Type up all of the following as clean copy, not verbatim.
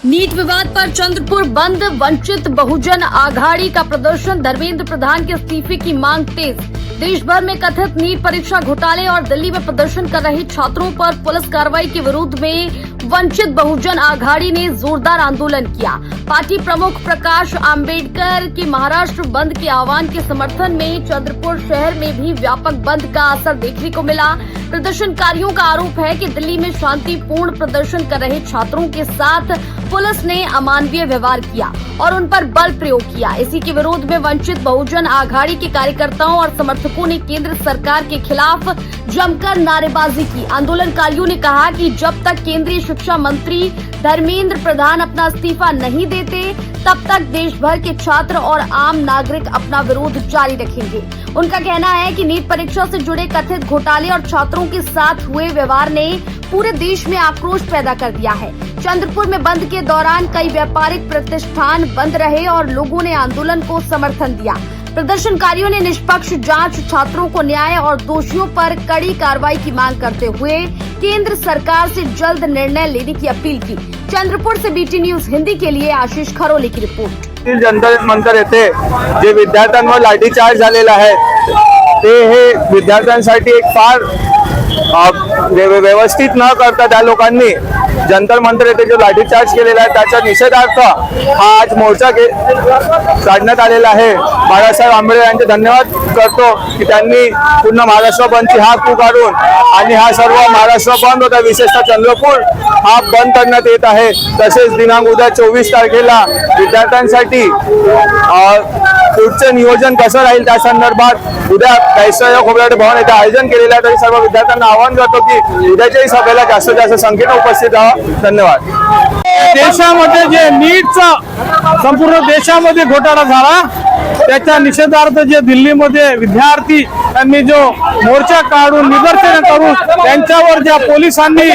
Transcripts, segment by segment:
नीट विवाद पर चंद्रपुर बंद, वंचित बहुजन आघाड़ी का प्रदर्शन, धर्मेंद्र प्रधान के इस्तीफे की मांग तेज। देश भर में कथित नीट परीक्षा घोटाले और दिल्ली में प्रदर्शन कर रहे छात्रों पर पुलिस कार्रवाई के विरोध में वंचित बहुजन आघाड़ी ने जोरदार आंदोलन किया। पार्टी प्रमुख प्रकाश आंबेडकर के महाराष्ट्र बंद के आह्वान के समर्थन में चंद्रपुर शहर में भी व्यापक बंद का असर देखने को मिला। प्रदर्शनकारियों का आरोप है कि दिल्ली में शांतिपूर्ण प्रदर्शन कर रहे छात्रों के साथ पुलिस ने अमानवीय व्यवहार किया और उन पर बल प्रयोग किया। इसी के विरोध में वंचित बहुजन आघाड़ी के कार्यकर्ताओं और समर्थकों ने केंद्र सरकार के खिलाफ जमकर नारेबाजी की। आंदोलनकारियों ने कहा कि जब तक केंद्रीय शिक्षा मंत्री धर्मेंद्र प्रधान अपना इस्तीफा नहीं देते, तब तक देश भर के छात्र और आम नागरिक अपना विरोध जारी रखेंगे। उनका कहना है कि नीट परीक्षा से जुड़े कथित घोटाले और छात्रों के साथ हुए व्यवहार ने पूरे देश में आक्रोश पैदा कर दिया है। चंद्रपुर में बंद के दौरान कई व्यापारिक प्रतिष्ठान बंद रहे और लोगों ने आंदोलन को समर्थन दिया। प्रदर्शनकारियों ने निष्पक्ष जांच, छात्रों को न्याय और दोषियों पर कड़ी कार्रवाई की मांग करते हुए केंद्र सरकार से जल्द निर्णय लेने की अपील की। चंद्रपुर से बीटी न्यूज हिंदी के लिए आशीष खरोले की रिपोर्ट। जंतर मंतर येथे जे विद्यार्थ्यांवर लाठीचार्ज झालेला आहे ते हे विद्यार्थ्यांसाठी एक फार व्यवस्थित न करता त्या लोकांनी जंतर मंतर येथे जो लाठीचार्ज केलेला आहे त्याच्या निषेधार्थ हा आज मोर्चा काढण्यात आलेला आहे। बाळासाहेब आंबेडकर यांचे धन्यवाद करतो की त्यांनी पूर्ण महाराष्ट्र बंदची हाक पुकारून आणि हा सर्व महाराष्ट्र बंद होता, विशेषतः चंद्रपूर हा बंद करण्यात येत आहे। तसेच दिनांक उद्या 24 तारखेला विद्यार्थ्यांसाठी पुढचं नियोजन कसं राहील त्या संदर्भात उद्या कैसर खोबराडे भवन येथे आयोजन केलेलं आहे। तरी सर्व विद्यार्थ्यांना आवाहन करतो की उद्याच्याही सभेला जास्तीत जास्त संख्येने उपस्थित राहा। धन्यवाद। देशामध्ये जे नीटचा संपूर्ण देशामध्ये घोटाळा झाला त्याच्या निषेधार्थ जे दिल्लीमध्ये विद्यार्थी यांनी जो मोर्चा काढून निदर्शन करून त्यांच्यावर ज्या पोलिसांनी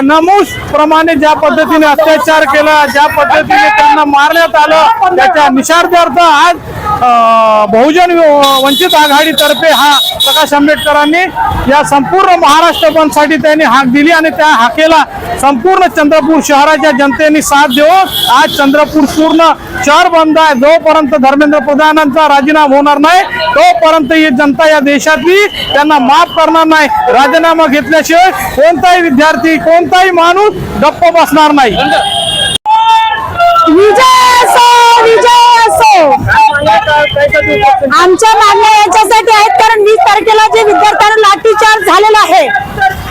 नमूस प्रमाणे ज्या पद्धतीने अत्याचार केला, ज्या पद्धतीने त्यांना मारण्यात आलं, त्याच्या निषेधार्थ आज बहुजन वंचित आघाडीतर्फे हा प्रकाश आंबेडकरांनी या संपूर्ण महाराष्ट्र बंदसाठी त्यांनी हाक दिली आणि त्या हाकेला संपूर्ण चंद्रपूर शहराच्या जनतेने साथ देऊन आज चंद्रपूर पूर्ण शहर बंद आहे। जोपर्यंत धर्मेंद्र प्रधानांचा राजीनामा होणार नाही तोपर्यंत ही जनता या देशातली त्यांना माफ करणार नाही। राजीनामा घेतल्याशिवाय कोणताही विद्यार्थी, कोणताही माणूस गप्प बसणार नाही। विजय असो, विजय असो। आमच्या मागण्या याच्यासाठी आहेत कारण 20 तारखेला जे विद्यार्थ्यांना लाठीचार्ज झालेला आहे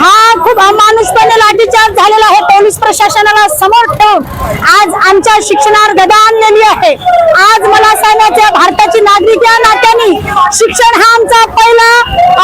हा खूप अमानुषपणे लाठीचार्ज झालेला आहे। पोलीस प्रशासनाला समोर ठेवून आज आमच्या शिक्षणावर गदा आणलेली आहे। आज मला सांगायचं, भारताची नागरिक या नात्याने शिक्षण हा आमचा पहिला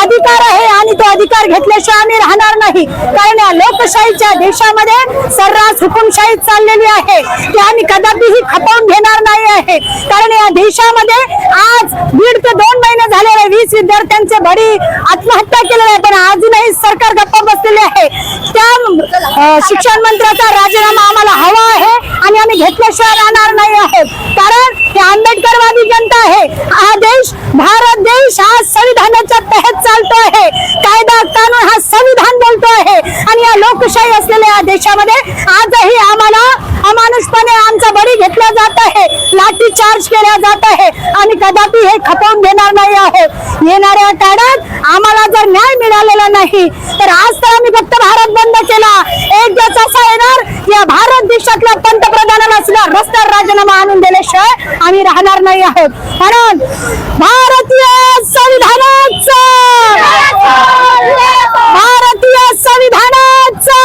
अधिकार आहे आणि तो अधिकार घेतल्याशिवाय आम्ही राहणार नाही। कारण या लोकशाहीच्या देशामध्ये सर्रास हुकुमशाही चाललेली आहे ती आम्ही कदापिही खपवून घेणार नाही आहे। कारण या देशामध्ये आज 1.5 ते 2 महिने झालेले 20 विद्यार्थ्यांचे बळी आत्महत्या केलेले आहे, पण अजूनही सरकार गप्प बसलेले आहे। त्या शिक्षण मंत्र्याचा राजीनामा आम्हाला हवा आहे आणि आम्ही घेतल्याशिवाय राहणार नाही आहोत। कारण ही आंबेडकरवादी जनता आहे। हा देश, भारत देश हा संविधानाच्या तहत चालतो आहे। कायदा कानून हा संविधान बोलतो आहे आणि या लोकशाही असलेल्या या देशामध्ये आजही आम्हाला अमानुषपणे आमचा बळी घेतला जात आहे, लाठीचार्ज केला जात आहे। आम्ही कदापि हे खपवून घेणार नाही आहोत। येणाऱ्या काळात आम्हाला जर न्याय मिळालेला नाही तर आज तर आम्ही फक्त भारत बंद केला, एक दिवस असा येणार या भारत देशातल्या पंतप्रधानाला सुद्धा रस्त्यावर राजीनामा आणून दिल्याशिवाय आम्ही राहणार नाही आहोत। म्हणून भारतीय संविधानाचा, भारतीय संविधानाचा